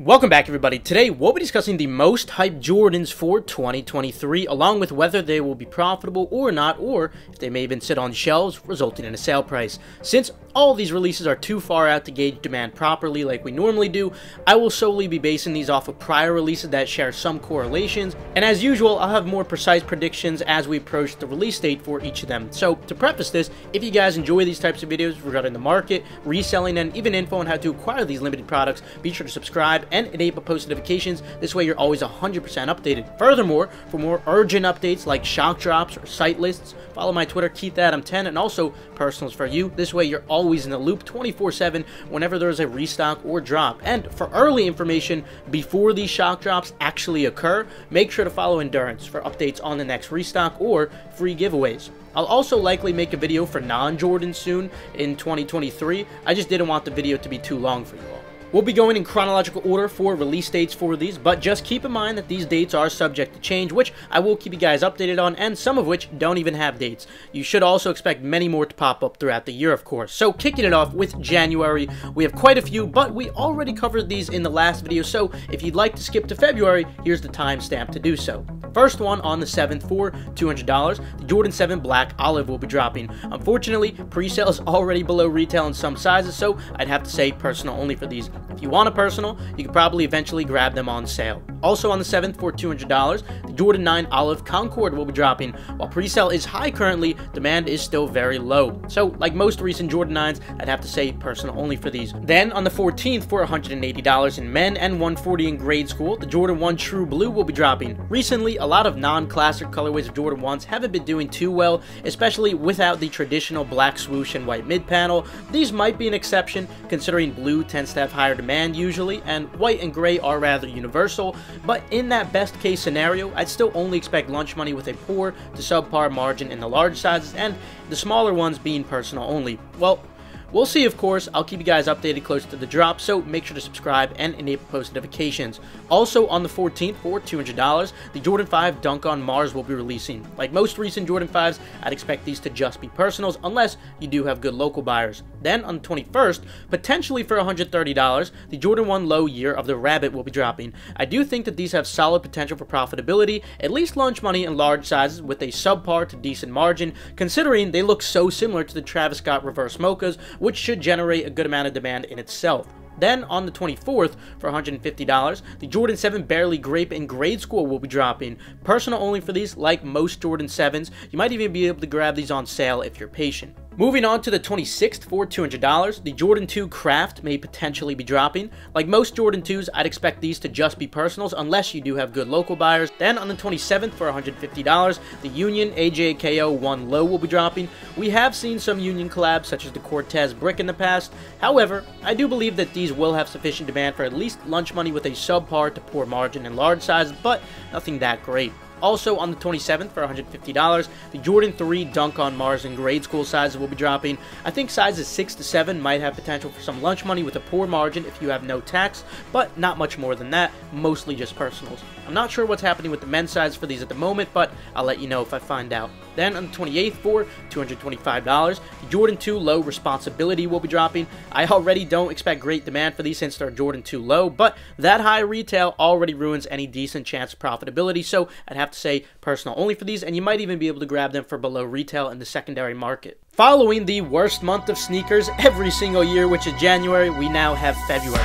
Welcome back, everybody. Today we'll be discussing the most hyped Jordans for 2023, along with whether they will be profitable or not, or if they may even sit on shelves, resulting in a sale price. Since all of these releases are too far out to gauge demand properly like we normally do, I will solely be basing these off of prior releases that share some correlations, and as usual, I'll have more precise predictions as we approach the release date for each of them. So, to preface this, if you guys enjoy these types of videos regarding the market, reselling, and even info on how to acquire these limited products, be sure to subscribe and enable post notifications. This way you're always 100% updated. Furthermore, for more urgent updates like shock drops or site lists, follow my Twitter, KeithAdam10, and also personals for you. This way you're always in the loop 24/7 whenever there's a restock or drop. And for early information before these shock drops actually occur, make sure to follow Endurance for updates on the next restock or free giveaways. I'll also likely make a video for non-Jordan soon in 2023. I just didn't want the video to be too long for you all. We'll be going in chronological order for release dates for these, but just keep in mind that these dates are subject to change, which I will keep you guys updated on, and some of which don't even have dates. You should also expect many more to pop up throughout the year, of course. So kicking it off with January, we have quite a few, but we already covered these in the last video, so if you'd like to skip to February, here's the timestamp to do so. First one on the 7th for $200, the Jordan 7 Black Olive will be dropping. Unfortunately, pre-sale is already below retail in some sizes, so I'd have to say personal only for these. If you want a personal, you could probably eventually grab them on sale. Also on the 7th for $200, the Jordan 9 Olive Concord will be dropping. While pre-sale is high currently, demand is still very low. So, like most recent Jordan 9s, I'd have to say personal only for these. Then on the 14th for $180 in men and $140 in grade school, the Jordan 1 True Blue will be dropping. Recently, a lot of non-classic colorways of Jordan 1s haven't been doing too well, especially without the traditional black swoosh and white mid-panel. These might be an exception, considering blue tends to have higher demand usually, and white and gray are rather universal, but in that best case scenario, I'd still only expect lunch money with a poor to subpar margin in the large sizes, and the smaller ones being personal only. Well, we'll see, of course. I'll keep you guys updated close to the drop, so make sure to subscribe and enable post notifications. Also on the 14th for $200, the Jordan 5 Dunk on Mars will be releasing. Like most recent Jordan 5s, I'd expect these to just be personals unless you do have good local buyers. Then on the 21st, potentially for $130, the Jordan 1 Low Year of the Rabbit will be dropping. I do think that these have solid potential for profitability, at least lunch money in large sizes with a subpar to decent margin, considering they look so similar to the Travis Scott Reverse Mochas, which should generate a good amount of demand in itself. Then, on the 24th, for $150, the Jordan 7 Barely Grape in grade school will be dropping. Personal only for these, like most Jordan 7s. You might even be able to grab these on sale if you're patient. Moving on to the 26th for $200, the Jordan 2 Craft may potentially be dropping. Like most Jordan 2s, I'd expect these to just be personals unless you do have good local buyers. Then on the 27th for $150, the Union AJKO 1 Low will be dropping. We have seen some Union collabs such as the Cortez Brick in the past. However, I do believe that these will have sufficient demand for at least lunch money with a subpar to poor margin in large sizes, but nothing that great. Also on the 27th for $150, the Jordan 3 Dunk on Mars in grade school sizes will be dropping. I think sizes 6 to 7 might have potential for some lunch money with a poor margin if you have no tax, but not much more than that, mostly just personals. I'm not sure what's happening with the men's size for these at the moment, but I'll let you know if I find out. Then on the 28th for $225, the Jordan 2 Low Responsibility will be dropping. I already don't expect great demand for these since they're Jordan 2 Low, but that high retail already ruins any decent chance of profitability, so I'd have to say personal only for these, and you might even be able to grab them for below retail in the secondary market. Following the worst month of sneakers every single year, which is January, we now have February.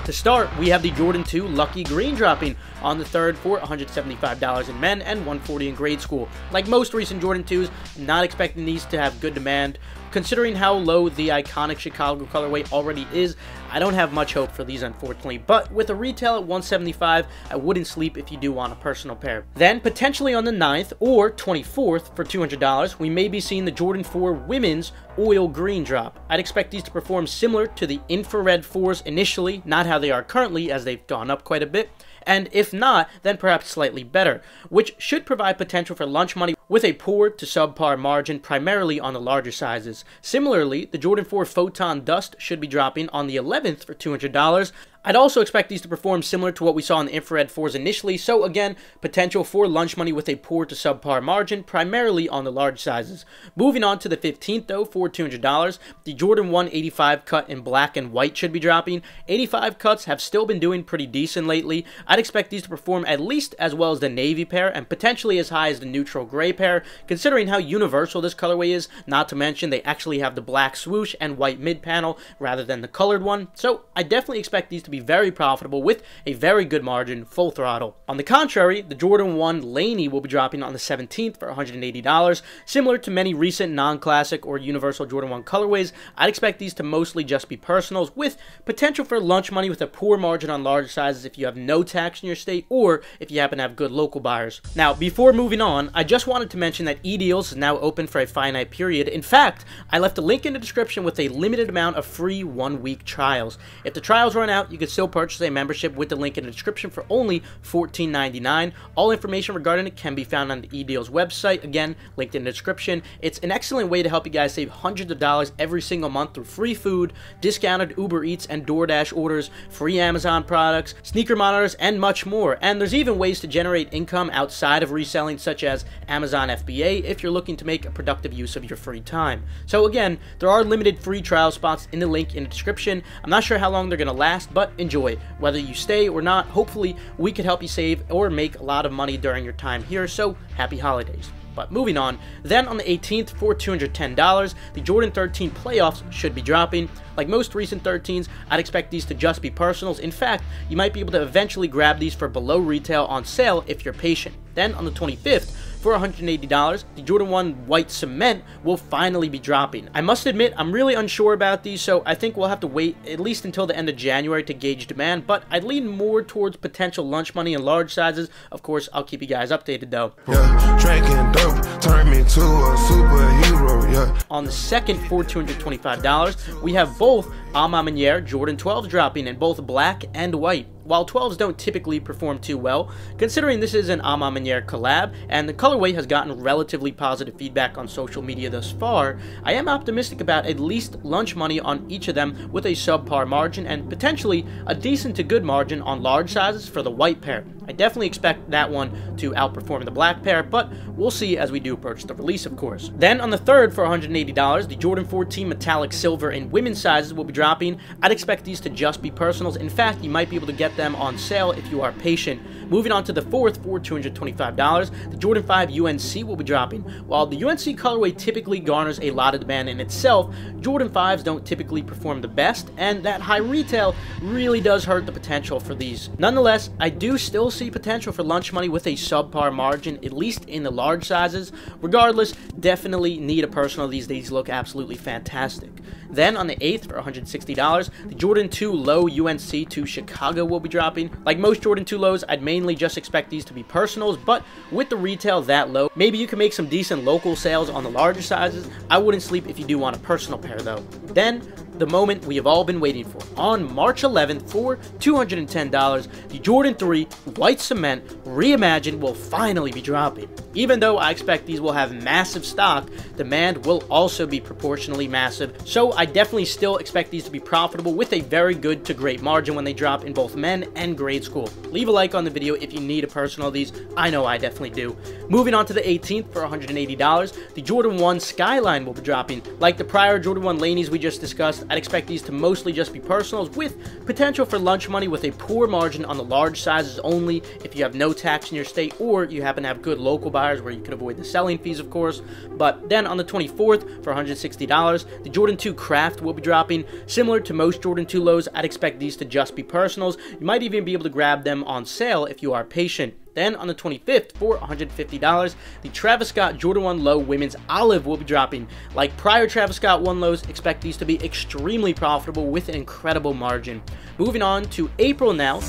To start, we have the Jordan 2 Lucky Green dropping on the 3rd for $175 in men and $140 in grade school. Like most recent Jordan 2s, I'm not expecting these to have good demand. Considering how low the iconic Chicago colorway already is, I don't have much hope for these, unfortunately, but with a retail at $175, I wouldn't sleep if you do want a personal pair. Then, potentially on the 9th or 24th for $200, we may be seeing the Jordan 4 Women's Oil Green drop. I'd expect these to perform similar to the Infrared 4s initially, not how they are currently, as they've gone up quite a bit, and if not, then perhaps slightly better, which should provide potential for lunch money with a poor to subpar margin primarily on the larger sizes. Similarly, the Jordan 4 Photon Dust should be dropping on the 11th for $200. I'd also expect these to perform similar to what we saw in the infrared 4s initially, so again, potential for lunch money with a poor to subpar margin, primarily on the large sizes. Moving on to the 15th though, for $200, the Jordan 1 85 cut in black and white should be dropping. 85 cuts have still been doing pretty decent lately. I'd expect these to perform at least as well as the navy pair, and potentially as high as the neutral gray pair, considering how universal this colorway is, not to mention they actually have the black swoosh and white mid panel rather than the colored one, so I definitely expect these to be very profitable with a very good margin, full throttle. On the contrary, the Jordan 1 Laney will be dropping on the 17th for $180. Similar to many recent non-classic or universal Jordan 1 colorways, I'd expect these to mostly just be personals, with potential for lunch money with a poor margin on large sizes if you have no tax in your state or if you happen to have good local buyers. Now, before moving on, I just wanted to mention that eDeals is now open for a finite period. In fact, I left a link in the description with a limited amount of free 1-week trials. If the trials run out, you can still purchase a membership with the link in the description for only $14.99. All information regarding it can be found on the eDeals website, again, linked in the description. It's an excellent way to help you guys save hundreds of dollars every single month through free food, discounted Uber Eats and DoorDash orders, free Amazon products, sneaker monitors, and much more. And there's even ways to generate income outside of reselling, such as Amazon FBA, if you're looking to make a productive use of your free time. So again, there are limited free trial spots in the link in the description. I'm not sure how long they're going to last, but enjoy. Whether you stay or not, hopefully we could help you save or make a lot of money during your time here, so happy holidays. But moving on, then on the 18th for $210, the Jordan 13 playoffs should be dropping. Like most recent 13s, I'd expect these to just be personals. In fact, you might be able to eventually grab these for below retail on sale if you're patient. Then on the 25th, for $180, the Jordan 1 White Cement will finally be dropping. I must admit, I'm really unsure about these, so I think we'll have to wait at least until the end of January to gauge demand, but I'd lean more towards potential lunch money in large sizes. Of course, I'll keep you guys updated though. Yeah, drinking dope, turn me to a superhero, yeah. On the 2nd for $225, we have both A Ma Maniére Jordan 12s dropping in both black and white. While 12s don't typically perform too well, considering this is an A Ma Maniére collab, and the colorway has gotten relatively positive feedback on social media thus far, I am optimistic about at least lunch money on each of them with a subpar margin, and potentially a decent to good margin on large sizes for the white pair. I definitely expect that one to outperform the black pair, but we'll see as we do approach the release, of course. Then on the 3rd for $180, the Jordan 14 Metallic Silver in women's sizes will be dropping. I'd expect these to just be personals. In fact, you might be able to get them on sale if you are patient. Moving on to the 4th for $225, the Jordan 5 UNC will be dropping. While the UNC colorway typically garners a lot of demand in itself, Jordan 5s don't typically perform the best, and that high retail really does hurt the potential for these. Nonetheless, I do still see potential for lunch money with a subpar margin, at least in the large sizes. Regardless, definitely need a personal. These look absolutely fantastic. Then on the 8th for $160, the Jordan 2 Low UNC to Chicago will be dropping. Like most Jordan 2 Lows, I'd mainly just expect these to be personals, but with the retail that low, maybe you can make some decent local sales on the larger sizes. I wouldn't sleep if you do want a personal pair though. Then, the moment we have all been waiting for. On March 11th for $210, the Jordan 3 White Cement Reimagined will finally be dropping. Even though I expect these will have massive stock, demand will also be proportionally massive, so I definitely still expect these to be profitable with a very good to great margin when they drop in both men and grade school. Leave a like on the video if you need a personal of these. I know I definitely do. Moving on to the 18th for $180, the Jordan 1 Skyline will be dropping. Like the prior Jordan 1 Laneys we just discussed, I'd expect these to mostly just be personals with potential for lunch money with a poor margin on the large sizes only if you have no tax in your state or you happen to have good local buyers where you could avoid the selling fees, of course. But then on the 24th for $160, the Jordan 2 Craft will be dropping. Similar to most Jordan 2 Lows, I'd expect these to just be personals. You might even be able to grab them on sale if you are patient. Then on the 25th for $150, the Travis Scott Jordan 1 Low Women's Olive will be dropping. Like prior Travis Scott 1 Lows, expect these to be extremely profitable with an incredible margin. Moving on to April now.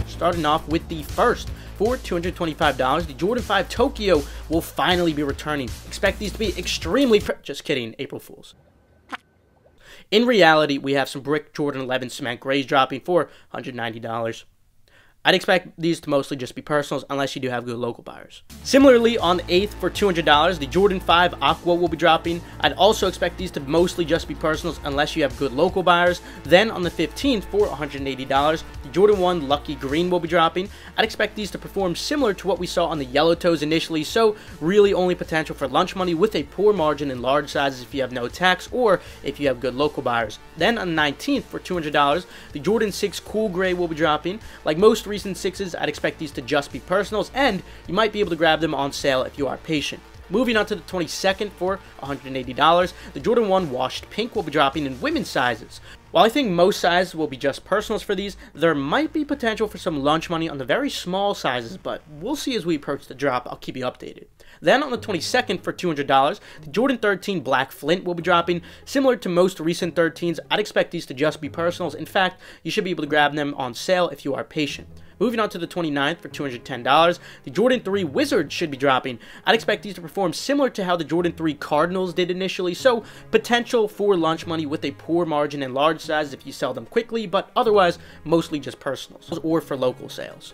Starting off with the 1st. For $225, the Jordan 5 Tokyo will finally be returning. Expect these to be extremely just kidding, April Fools. In reality, we have some brick Jordan 11 cement grays dropping for $190. I'd expect these to mostly just be personals unless you do have good local buyers. Similarly, on the 8th for $200, the Jordan 5 Aqua will be dropping. I'd also expect these to mostly just be personals unless you have good local buyers. Then on the 15th for $180, the Jordan 1 Lucky Green will be dropping. I'd expect these to perform similar to what we saw on the yellow toes initially, so really only potential for lunch money with a poor margin in large sizes if you have no tax or if you have good local buyers. Then on the 19th for $200, the Jordan 6 Cool Gray will be dropping. Like most recent 6s, I'd expect these to just be personals, and you might be able to grab them on sale if you are patient. Moving on to the 22nd for $180, the Jordan 1 Washed Pink will be dropping in women's sizes. While I think most sizes will be just personals for these, there might be potential for some lunch money on the very small sizes, but we'll see as we approach the drop. I'll keep you updated. Then on the 22nd for $200, the Jordan 13 Black Flint will be dropping. Similar to most recent 13s, I'd expect these to just be personals. In fact, you should be able to grab them on sale if you are patient. Moving on to the 29th for $210, the Jordan 3 Wizard should be dropping. I'd expect these to perform similar to how the Jordan 3 Cardinals did initially, so potential for lunch money with a poor margin in large sizes if you sell them quickly, but otherwise mostly just personals or for local sales.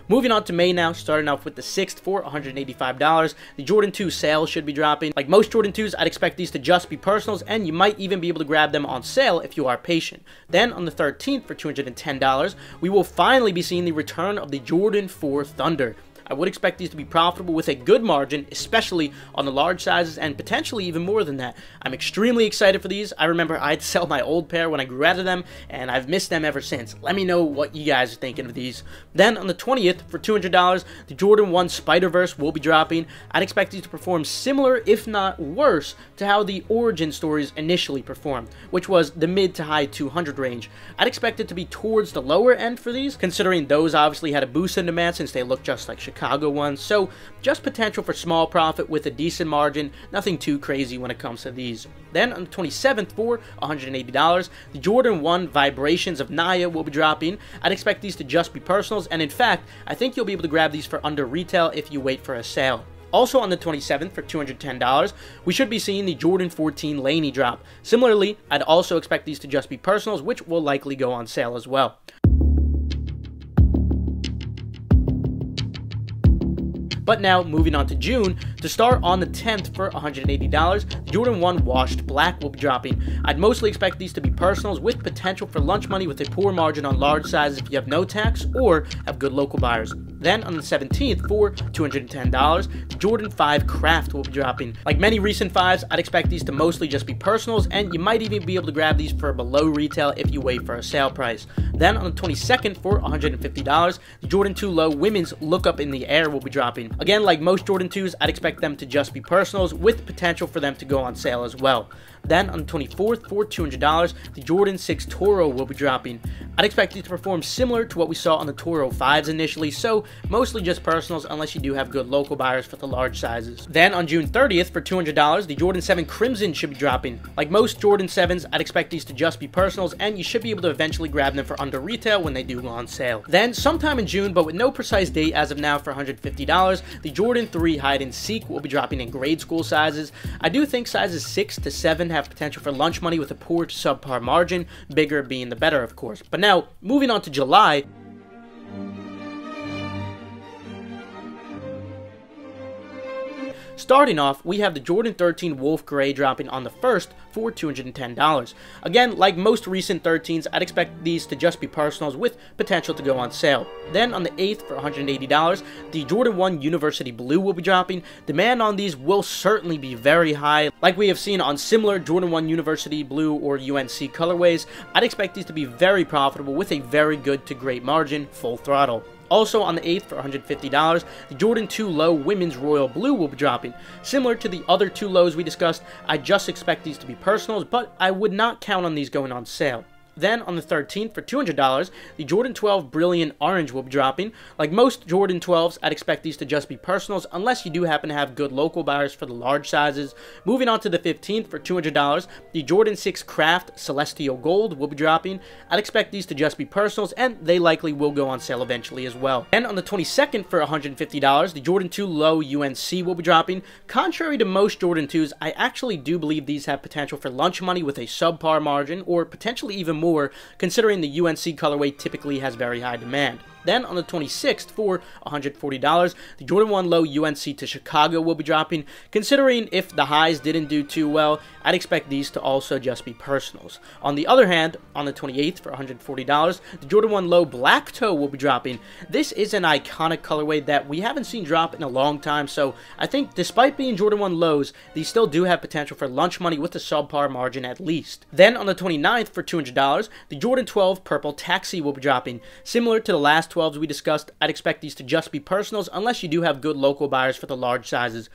Moving on to May now, starting off with the 6th for $185. The Jordan 2 sale should be dropping. Like most Jordan 2s, I'd expect these to just be personals, and you might even be able to grab them on sale if you are patient. Then on the 13th for $210, we will finally be seeing the return of the Jordan 4 Thunder. I would expect these to be profitable with a good margin, especially on the large sizes and potentially even more than that. I'm extremely excited for these. I remember I had to sell my old pair when I grew out of them, and I've missed them ever since. Let me know what you guys are thinking of these. Then on the 20th for $200, the Jordan 1 Spiderverse will be dropping. I'd expect these to perform similar, if not worse, to how the Origin stories initially performed, which was the mid to high 200 range. I'd expect it to be towards the lower end for these, considering those obviously had a boost in demand since they look just like Chicago ones, so just potential for small profit with a decent margin, nothing too crazy when it comes to these. Then on the 27th for $180, the Jordan 1 Vibrations of Naya will be dropping. I'd expect these to just be personals, and in fact, I think you'll be able to grab these for under retail if you wait for a sale. Also on the 27th for $210, we should be seeing the Jordan 14 Laney drop. Similarly, I'd also expect these to just be personals, which will likely go on sale as well. But now, moving on to June, to start on the 10th for $180, the Jordan 1 Washed Black will be dropping. I'd mostly expect these to be personals with potential for lunch money with a poor margin on large sizes if you have no tax or have good local buyers. Then on the 17th for $210, the Jordan 5 Craft will be dropping. Like many recent 5s, I'd expect these to mostly just be personals, and you might even be able to grab these for below retail if you wait for a sale price. Then on the 22nd for $150, the Jordan 2 Low Women's Look Up in the Air will be dropping. Again, like most Jordan 2s, I'd expect them to just be personals with potential for them to go on sale as well. Then on the 24th for $200, the Jordan 6 Toro will be dropping. I'd expect these to perform similar to what we saw on the Toro 5s initially, so mostly just personals unless you do have good local buyers for the large sizes. Then on June 30th for $200, the Jordan 7 Crimson should be dropping. Like most Jordan 7s, I'd expect these to just be personals, and you should be able to eventually grab them for under retail when they do go on sale. Then sometime in June, but with no precise date as of now, for $150, the Jordan 3 Hide and Seek will be dropping in grade school sizes. I do think sizes 6 to 7 have potential for lunch money with a poor to subpar margin, bigger being the better of course. But now, moving on to July, starting off, we have the Jordan 13 Wolf Gray dropping on the 1st for $210. Again, like most recent 13s, I'd expect these to just be personals with potential to go on sale. Then on the 8th for $180, the Jordan 1 University Blue will be dropping. Demand on these will certainly be very high. Like we have seen on similar Jordan 1 University Blue or UNC colorways, I'd expect these to be very profitable with a very good to great margin, full throttle. Also on the 8th for $150, the Jordan 2 Low Women's Royal Blue will be dropping. Similar to the other 2 lows we discussed, I just expect these to be personals, but I would not count on these going on sale. Then on the 13th for $200, the Jordan 12 Brilliant Orange will be dropping. Like most Jordan 12s, I'd expect these to just be personals unless you do happen to have good local buyers for the large sizes. Moving on to the 15th for $200, the Jordan 6 Craft Celestial Gold will be dropping. I'd expect these to just be personals, and they likely will go on sale eventually as well. And on the 22nd for $150, the Jordan 2 Low UNC will be dropping. Contrary to most Jordan 2s, I actually do believe these have potential for lunch money with a subpar margin, or potentially even more, considering the UNC colorway typically has very high demand. Then on the 26th for $140, the Jordan 1 Low UNC to Chicago will be dropping. Considering if the highs didn't do too well, I'd expect these to also just be personals. On the other hand, on the 28th for $140, the Jordan 1 Low Black Toe will be dropping. This is an iconic colorway that we haven't seen drop in a long time, so I think despite being Jordan 1 Lows, these still do have potential for lunch money with a subpar margin at least. Then on the 29th for $200, the Jordan 12 Purple Taxi will be dropping. Similar to the last 12s we discussed, I'd expect these to just be personals unless you do have good local buyers for the large sizes.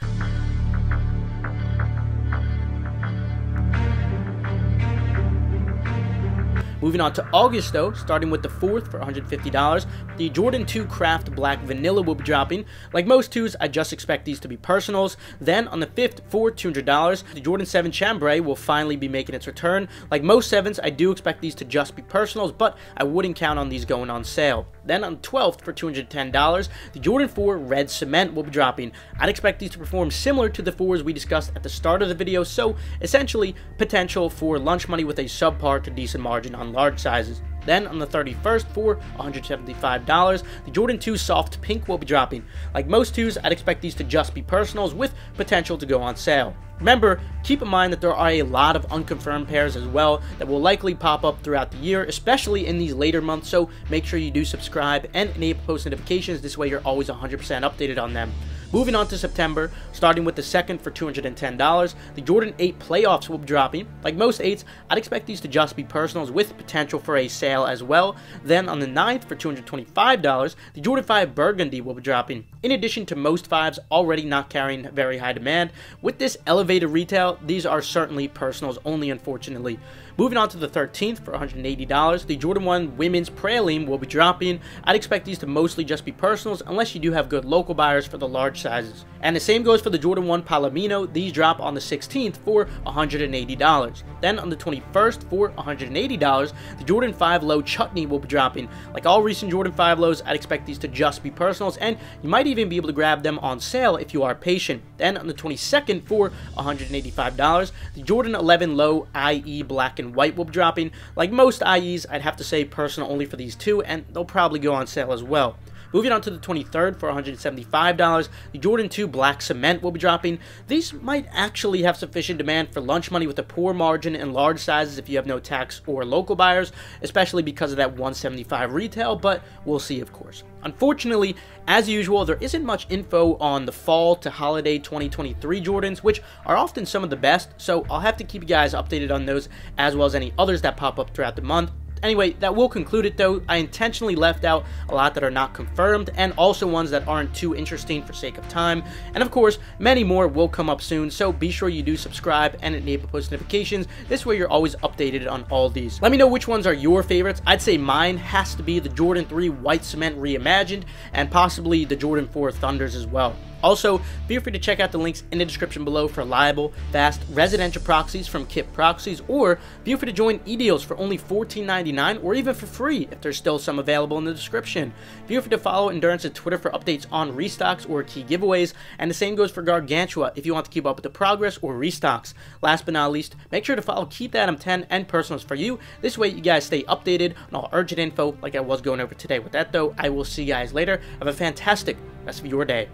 Moving on to August though, starting with the 4th for $150, the Jordan 2 Craft Black Vanilla will be dropping. Like most 2s, I just expect these to be personals. Then on the 5th for $200, the Jordan 7 Chambray will finally be making its return. Like most 7s, I do expect these to just be personals, but I wouldn't count on these going on sale. Then on the 12th for $210, the Jordan 4 Red Cement will be dropping. I'd expect these to perform similar to the 4s we discussed at the start of the video, so essentially potential for lunch money with a subpar to decent margin on large sizes. Then on the 31st for $175, the Jordan 2 Soft Pink will be dropping. Like most 2s, I'd expect these to just be personals with potential to go on sale. Remember, keep in mind that there are a lot of unconfirmed pairs as well that will likely pop up throughout the year, especially in these later months, so make sure you do subscribe and enable post notifications. This way you're always 100% updated on them. Moving on to September, starting with the 2nd for $210, the Jordan 8 Playoffs will be dropping. Like most 8s, I'd expect these to just be personals with potential for a sale as well. Then on the 9th for $225, the Jordan 5 Burgundy will be dropping. In addition to most 5s already not carrying very high demand, with this elevated retail, these are certainly personals only, unfortunately. Moving on to the 13th for $180, the Jordan 1 Women's Praline will be dropping. I'd expect these to mostly just be personals unless you do have good local buyers for the large sizes. And the same goes for the Jordan 1 Palomino. These drop on the 16th for $180. Then on the 21st for $180, the Jordan 5 Low Chutney will be dropping. Like all recent Jordan 5 Lows, I'd expect these to just be personals, and you might even be able to grab them on sale if you are patient. Then on the 22nd for $185, the Jordan 11 Low IE Black and White will be dropping. Like most IEs, I'd have to say personal only for these two, and they'll probably go on sale as well. Moving on to the 23rd for $175, the Jordan 2 Black Cement will be dropping. These might actually have sufficient demand for lunch money with a poor margin and large sizes if you have no tax or local buyers, especially because of that $175 retail, but we'll see, of course. Unfortunately, as usual, there isn't much info on the fall to holiday 2023 Jordans, which are often some of the best, so I'll have to keep you guys updated on those as well as any others that pop up throughout the month. Anyway, that will conclude it though. I intentionally left out a lot that are not confirmed and also ones that aren't too interesting for sake of time. And of course, many more will come up soon, so be sure you do subscribe and enable post notifications. This way you're always updated on all these. Let me know which ones are your favorites. I'd say mine has to be the Jordan 3 White Cement Reimagined and possibly the Jordan 4 Thunders as well. Also, feel free to check out the links in the description below for reliable, fast, residential proxies from Kip Proxies, or feel free to join e-deals for only $14.99 or even for free if there's still some available in the description. Feel free to follow Endurance's Twitter for updates on restocks or key giveaways, and the same goes for Gargantua if you want to keep up with the progress or restocks. Last but not least, make sure to follow Keep That M10 and Personals for You. This way you guys stay updated on all urgent info like I was going over today. With that though, I will see you guys later. Have a fantastic rest of your day.